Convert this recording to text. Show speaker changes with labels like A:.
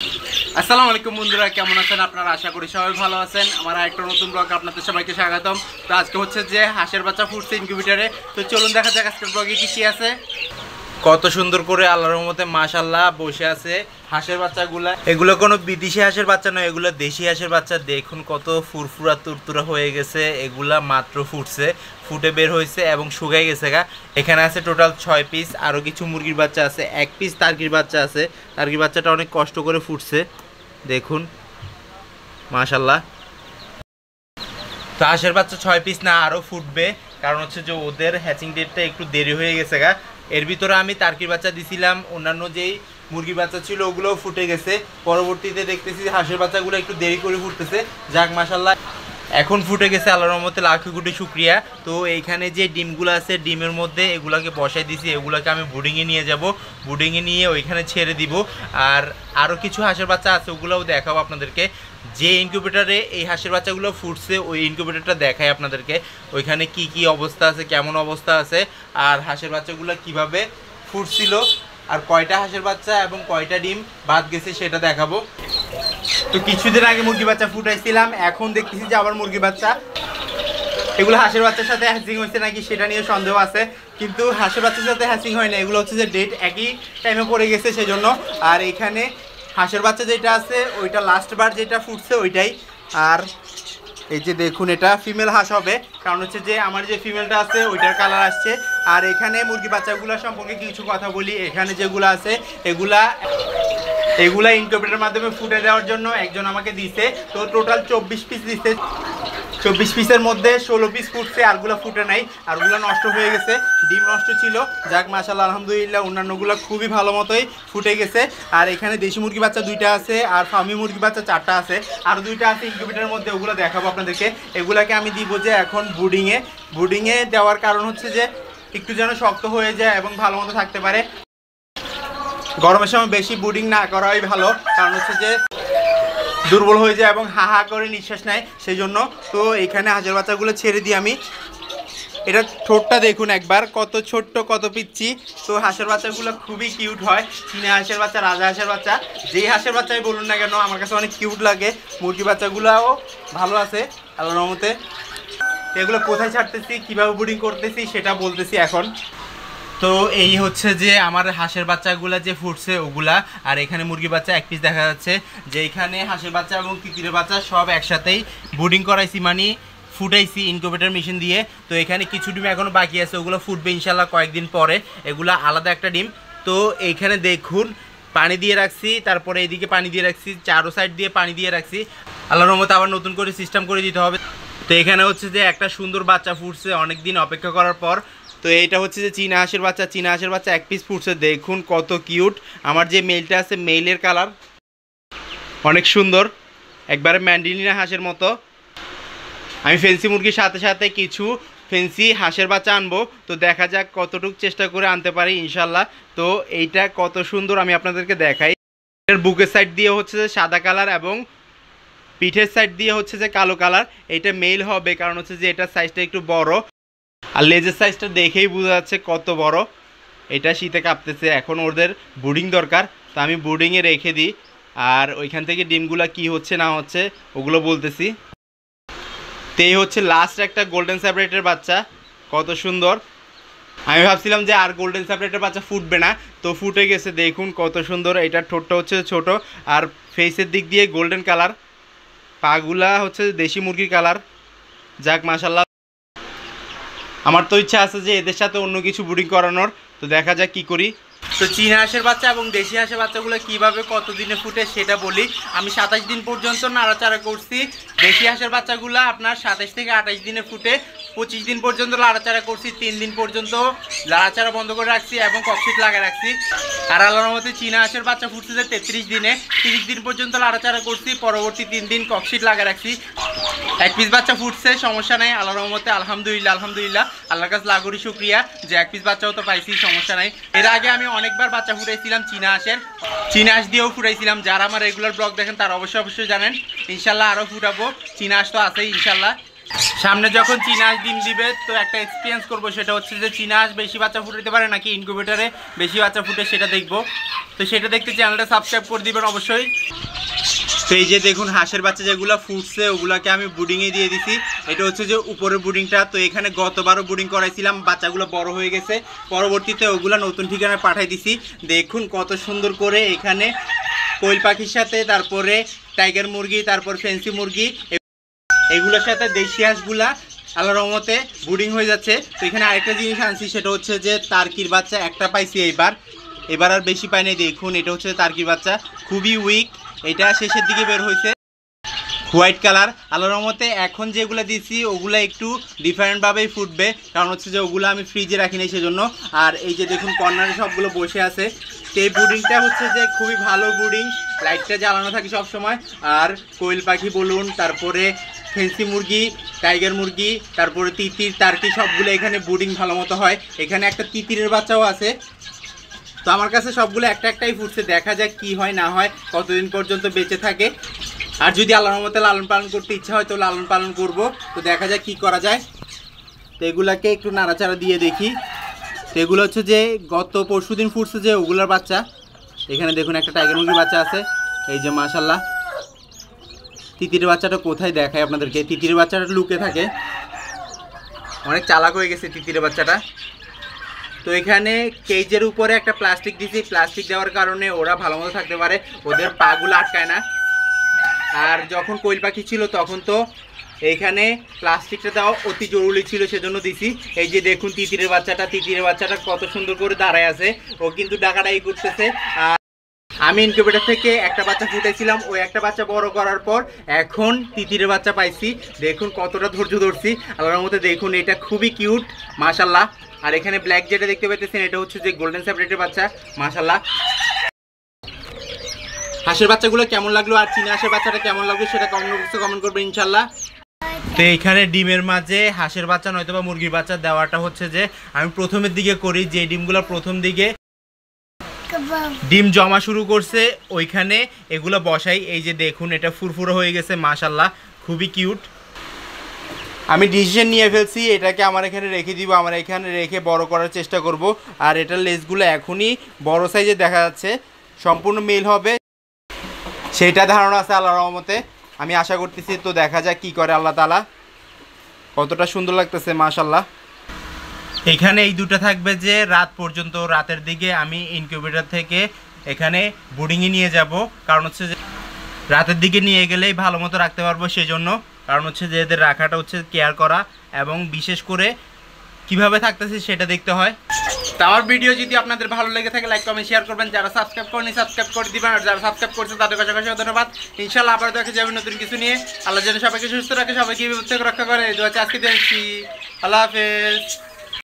A: আসসালামু আলাইকুম বন্ধুরা, কেমন আছেন আপনারা? আশা করি সবাই ভালো আছেন। আমার একটা নতুন ব্লগ আপনাদের সবাইকে স্বাগতম। তো আজকে হচ্ছে যে হাঁসের বাচ্চা ফুটছে ইনকিউবেটরে। তো চলুন দেখা যাক আজকের ব্লগে কি আছে। কত সুন্দর করে আল্লাহর রহমতে মাশাআল্লাহ বসে আছে হাঁসের বাচ্চাগুলা। এগুলো কোনো বিদেশি হাঁসের বাচ্চা নয়, এগুলো দেশি হাঁসের বাচ্চা। দেখুন কত ফুরফুরা তুরতুরা হয়ে গেছে। এগুলা মাত্র ফুটে বের হয়েছে এবং শুকাই গেছে গা। এখানে আছে টোটাল 6 পিস। আরও কিছু মুরগির বাচ্চা আছে, 1 পিস টার্কির বাচ্চা আছে। টার্কির বাচ্চাটা অনেক কষ্ট করে ফুটছে, দেখুন মাশাআল্লাহ। তো হাঁসের বাচ্চা 6 পিস না, আরও ফুটবে, কারণ হচ্ছে যে ওদের হ্যাচিং ডেটটা একটু দেরি হয়ে গেছে গা। এর ভিতরে আমি টার্কির বাচ্চা দিছিলাম, অন্যান্য যেই মুরগির বাচ্চা ছিল ওগুলোও ফুটে গেছে। পরবর্তীতে দেখতেছি হাঁসের বাচ্চাগুলো একটু দেরি করে ফুটতেছে। যাক মাশাআল্লাহ, এখন ফুটে গেছে, আল্লাহর রহমতে লাখো কোটি শুকরিয়া। তো এইখানে যে ডিমগুলো আছে, ডিমের মধ্যে এগুলাকে বসাই দিছি। এগুলোকে আমি বুডিংয়ে নিয়ে যাব, বুডিংয়ে নিয়ে ওইখানে ছেড়ে দিব। আর আরও কিছু হাঁসের বাচ্চা আছে, ওগুলোও দেখাবো আপনাদেরকে। যে ইনকিউবেটরে এই হাঁসের বাচ্চাগুলো ফুটছে ওই ইনকিউবেটরটা দেখাই আপনাদেরকে। ওইখানে কি কি অবস্থা আছে, কেমন অবস্থা আছে, আর হাঁসের বাচ্চাগুলো কিভাবে ফুটছিল, আর কয়টা হাঁসের বাচ্চা এবং কয়টা ডিম বাদ গেছে সেটা দেখাবো। তো কিছুদিন আগে মুরগি বাচ্চা ফুটাইছিলাম, এখন দেখতেছি যে আবার মুরগি বাচ্চা। এগুলো হাঁসের বাচ্চার সাথে হ্যাচিং হয়েছে নাকি সেটা নিয়ে সন্দেহ আছে, কিন্তু হাঁসের বাচ্চার সাথে হ্যাচিং হয় না। এগুলো হচ্ছে যে ডেট একই টাইমে পড়ে গেছে সেজন্য। আর এখানে হাঁসের বাচ্চা যেটা আছে ওইটা লাস্ট বার যেটা ফুটছে ওইটাই। আর এই যে দেখুন, এটা ফিমেল হাঁস হবে, কারণ হচ্ছে যে আমার যে ফিমেলটা আছে ওইটার কালার আসছে। আর এখানে মুরগি বাচ্চাগুলো সম্পর্কে কিছু কথা বলি। এখানে যেগুলো আছে এগুলা ইনকিউবেটরের মাধ্যমে ফুটে দেওয়ার জন্য একজন আমাকে দিছে। তো টোটাল 24 পিস দিছে। 24 পিসের মধ্যে 16 পিস ফুটছে, আরগুলো ফুটে নাই, আরগুলো নষ্ট হয়ে গেছে, ডিম নষ্ট ছিল। যাক মাশাআল্লাহ, আলহামদুলিল্লাহ, অন্যান্যগুলো খুবই ভালো মতোই ফুটে গেছে। আর এখানে দেশি মুরগি বাচ্চা 2টা আছে, আর ফার্মি মুরগি বাচ্চা 4টা আছে, আর 2টা আছে ইনকিউবেটরের মধ্যে, ওগুলো দেখাবো আপনাদেরকে। এগুলাকে আমি দিব যে এখন বুডিংয়ে দেওয়ার কারণ হচ্ছে যে একটু যেন শক্ত হয়ে যায় এবং ভালো মতো থাকতে পারে। গরমের সময় বেশি বুডিং না করাই ভালো, কারণ হচ্ছে যে দুর্বল হয়ে যায় এবং হা হা করে নিঃশ্বাস নেয়, সেই জন্য। তো এখানে হাঁসের বাচ্চাগুলো ছেড়ে দিই আমি। এটা ঠোঁটটা দেখুন একবার, কত ছোট্ট, কত পিচ্ছি। তো হাঁসের বাচ্চাগুলো খুবই কিউট হয়। চীনা হাঁসের বাচ্চা, রাজা হাঁসের বাচ্চা, যেই হাঁসের বাচ্চাই বলুন না কেন আমার কাছে অনেক কিউট লাগে। মুরগি বাচ্চাগুলোও ভালো আছে আল্লাহর রহমতে। এগুলো কোথায় ছাড়তেছি, কীভাবে ব্রিডিং করতেছি সেটা বলতেছি এখন। তো এই হচ্ছে যে আমার হাঁসের বাচ্চাগুলো যে ফুটছে ওগুলা। আর এখানে মুরগি বাচ্চা 1 পিস দেখা যাচ্ছে, যে এখানে হাঁসের বাচ্চা এবং তিতিরের বাচ্চা সব একসাথেই ব্রিডিং করাইছি, মানে ফুটাইছি ইনকিউবেটর মেশিন দিয়ে। তো এখানে কিছু ডিম এখনও বাকি আছে, ওগুলো ফুটবে ইনশাল্লাহ কয়েকদিন পরে। এগুলো আলাদা একটা ডিম। তো এইখানে দেখুন পানি দিয়ে রাখছি, তারপরে এইদিকে পানি দিয়ে রাখছি, চারো সাইড দিয়ে পানি দিয়ে রাখছি। আল্লাহর রহমতে আবার নতুন করে সিস্টেম করে দিতে হবে। তো এখানে হচ্ছে যে একটা সুন্দর বাচ্চা ফুটছে অনেক দিন অপেক্ষা করার পর। তো এইটা হচ্ছে যে চীনা হাঁসের বাচ্চা 1 পিস ফুটছে, দেখুন কত কিউট। আমার যে মেলটা আছে, মেইলের কালার অনেক সুন্দর, একবারে ম্যান্ডিলিনা হাঁসের মতো। আমি ফেন্সি মুরগির সাথে সাথে কিছু ফেন্সি হাঁসের বাচ্চা আনবো, তো দেখা যাক কতটুকু চেষ্টা করে আনতে পারি ইনশাল্লাহ। তো এইটা কত সুন্দর আমি আপনাদেরকে দেখাই। এর বুকের সাইড দিয়ে হচ্ছে যে সাদা কালার এবং পিঠের সাইড দিয়ে হচ্ছে যে কালো কালার। এইটা মেল হবে, কারণ হচ্ছে যে এটার সাইজটা একটু বড়, আর লেজের সাইজটা দেখেই বোঝা যাচ্ছে কত বড়। এটা শীতে কাঁপতেছে, এখন ওদের বুডিং দরকার, তো আমি বুডিংয়ে রেখে দিই। আর ওইখান থেকে ডিমগুলো কি হচ্ছে না হচ্ছে ওগুলো বলতেছি। তো এই হচ্ছে লাস্ট একটা গোল্ডেন সেপারেটের বাচ্চা, কত সুন্দর। আমি ভাবছিলাম যে আর গোল্ডেন সেপারেটের বাচ্চা ফুটবে না, তো ফুটে গেছে, দেখুন কত সুন্দর। এটার ঠোঁটটা হচ্ছে ছোট, আর ফেসের দিক দিয়ে গোল্ডেন কালার, পাগুলা হচ্ছে দেশি মুরগির কালার। যাক মাশাল্লাহ, আমার তো ইচ্ছা আছে যে এদের সাথে অন্য কিছু ব্রিডিং করানোর, তো দেখা যাক কি করি। তো চীনা হাঁসের বাচ্চা এবং দেশি হাঁসের বাচ্চাগুলো কীভাবে কতদিনে ফুটে সেটা বলি। আমি 27 দিন পর্যন্ত নাড়াচাড়া করছি। দেশি হাঁসের বাচ্চাগুলো আপনার 27 থেকে 28 দিনে ফুটে। 25 দিন পর্যন্ত নাড়াচাড়া করছি, 3 দিন পর্যন্ত নাড়াচাড়া বন্ধ করে রাখছি এবং ককশিট লাগিয়ে রাখছি। আর আল্লাহর মতে চীনা হাঁসের বাচ্চা ফুটছে যে 33 দিনে, 30 দিন পর্যন্ত নাড়াচাড়া করছি, পরবর্তী 3 দিন ককশিট লাগিয়ে রাখছি। 1 পিস বাচ্চা ফুটছে, সমস্যা নাই আল্লাহর রহমতে, আলহামদুলিল্লাহ আল্লাহর কাছে লাখো শুকরিয়া যে 1 পিস বাচ্চাও তো পাইছি, সমস্যা নাই। এর আগে আমি অনেকবার বাচ্চা ফুটাইছিলাম চীনা হাঁস দিয়েও ফুটাইছিলাম। যারা আমার রেগুলার ব্লগ দেখেন তারা অবশ্যই জানেন। ইনশাল্লাহ আরও ফুটাবো, চীনা হাঁস তো আছেই ইনশাল্লাহ। সামনে যখন চীনা হাঁস ডিম দিবে তো একটা এক্সপিরিয়েন্স করবো, সেটা হচ্ছে যে চীনা হাঁস বেশি বাচ্চা ফুটাতে পারে নাকি ইনকিউবেটরে বেশি বাচ্চা ফুটে সেটা দেখবো। তো সেটা দেখতে চ্যানেলটা সাবস্ক্রাইব করে দিবেন অবশ্যই। তো এই যে দেখুন হাঁসের বাচ্চা যেগুলো ফুটছে ওগুলাকে আমি বুডিংয়ে দিয়ে দিছি। এটা হচ্ছে যে উপরের বুডিংটা। তো এখানে গতবারও বুডিং করাইছিলাম, বাচ্চাগুলো বড় হয়ে গেছে, পরবর্তীতে ওগুলো নতুন ঠিকানায় পাঠাই দিছি। দেখুন কত সুন্দর করে এখানে কোয়েল পাখির সাথে তারপরে টাইগার মুরগি তারপর ফেন্সি মুরগি এগুলোর সাথে দেশি হাঁসগুলা আল্লাহর রহমতে বুডিং হয়ে যাচ্ছে। তো এখানে আরেকটা জিনিস আনছি, সেটা হচ্ছে যে টার্কির বাচ্চা একটা পাইছি এবার আর বেশি পাইনি। দেখুন এটা হচ্ছে টার্কির বাচ্চা, খুবই উইক, এটা শেষের দিকে বের হয়েছে, হোয়াইট কালার। আল্লাহর রহমতে এখন যেগুলো দিছি ওগুলো একটু ডিফারেন্টভাবেই ফুটবে, কারণ হচ্ছে যে ওগুলো আমি ফ্রিজে রাখি নাই সেজন্য। আর এই যে দেখুন কর্নারে সবগুলো বসে আছে। তো এই বুডিংটা হচ্ছে যে খুবই ভালো বুডিং, লাইটটা জ্বালানো থাকে সব সময়। আর কোয়েল পাখি বলুন, তারপরে ফেন্সি মুরগি, টাইগার মুরগি, তারপরে তিতির, টার্কি সবগুলো এখানে বুডিং ভালো মতো হয়। এখানে একটা তিতিরের বাচ্চাও আছে। তো আমার কাছে সবগুলো একটাই ফুটছে, দেখা যাক কি হয় না হয়, কতদিন পর্যন্ত বেঁচে থাকে। আর যদি আল্লাহর রহমতে লালন পালন করতে ইচ্ছা হয় তো লালন পালন করব। তো দেখা যাক কি করা যায়। তো এগুলাকে একটু নাড়াচাড়া দিয়ে দেখি। তো এগুলো হচ্ছে যে গত পরশুদিন ফুটছে যে ওগুলোর বাচ্চা। এখানে দেখুন একটা টাইগার মুরগির বাচ্চা আছে, এই যে মাশাল্লাহ। তিতিরের বাচ্চাটা কোথায় দেখায় আপনাদেরকে, তিতিরের বাচ্চাটা লুকে থাকে, অনেক চালাক হয়ে গেছে তিতিরের বাচ্চাটা। তো এখানে কেজের উপরে একটা প্লাস্টিক দিয়েছি, প্লাস্টিক দেওয়ার কারণে ওরা ভালো মতো থাকতে পারে, ওদের পাগুলো আটকায় না। আর যখন কোয়েল পাখি ছিল তখন তো এইখানে প্লাস্টিকটা দেওয়া অতি জরুরি ছিল, সেজন্য দিছি। এই যে দেখুন তিতিরের বাচ্চাটা কত সুন্দর করে দাঁড়ায় আছে, ও কিন্তু ডাকাডাকি করতেছে। আর আমি ইনকিউবেটর থেকে একটা বাচ্চা ফুটেছিলাম, ওই একটা বাচ্চা বড় করার পর এখন তিতিরের বাচ্চা পাইছি। দেখুন কতটা ধৈর্য ধরছি আল্লাহর মধ্যে। দেখুন এটা খুবই কিউট মাশাল্লাহ। আর এখানে ব্ল্যাক যেটা দেখতে পাচ্ছেন এটা হচ্ছে যে গোল্ডেন স্যাপারেটের বাচ্চা মাশাল্লাহ। হাঁসের বাচ্চাগুলো কেমন লাগলো আর চীনা হাঁসের বাচ্চাটা কেমন লাগলো সেটা কমেন্ট করবেন ইনশাল্লাহ। তো এইখানে ডিমের মাঝে হাঁসের বাচ্চা নয়তো বা মুরগির বাচ্চা দেওয়াটা হচ্ছে যে আমি প্রথমের দিকে করি, যে ডিমগুলো প্রথম দিকে ডিম জমা শুরু করছে ওইখানে এগুলো বসাই। এই যে দেখুন এটা ফুরফুরো হয়ে গেছে মাশাল্লাহ, খুবই কিউট। আমি ডিসিশন নিয়ে ফেলছি, এটাকে আমার এখানে রেখে দিব, আমার এখানে রেখে বড় করার চেষ্টা করব। আর এটার লেজগুলো এখনই বড় সাইজে দেখা যাচ্ছে, সম্পূর্ণ মেল হবে সেইটা ধারণা আছে আল্লাহর রহমতে, আমি আশা করতেছি। তো দেখা যাক কি করে আল্লাহ তাআলা। কতটা সুন্দর লাগতেছে মাশাল্লাহ। এখানে এই দুটো থাকবে যে রাত পর্যন্ত, রাতের দিকে আমি ইনকিউবেটর থেকে এখানে বোর্ডিংয়ে নিয়ে যাব, কারণ হচ্ছে যে রাতের দিকে নিয়ে গেলেই ভালো মতো রাখতে পারবো সেজন্য। কারণ হচ্ছে যে এদের রাখাটা হচ্ছে কেয়ার করা, এবং বিশেষ করে কিভাবে থাকতেছে সেটা দেখতে হয়। তো আমার ভিডিও যদি আপনাদের ভালো লেগে থাকে লাইক কমেন্ট শেয়ার করবেন, যারা সাবস্ক্রাইব করেনি সাবস্ক্রাইব করে দিবেন, আর যারা সাবস্ক্রাইব করছে তাদের কাছে ধন্যবাদ। ইনশাআল্লাহ আবার দেখা যাবে নতুন কিছু নিয়ে। আল্লাহ যেন সবাইকে সুস্থ রাখে, সবাইকে বিপদ থেকে রক্ষা করে। আজকে দেখছি আল্লাহ হাফেজ।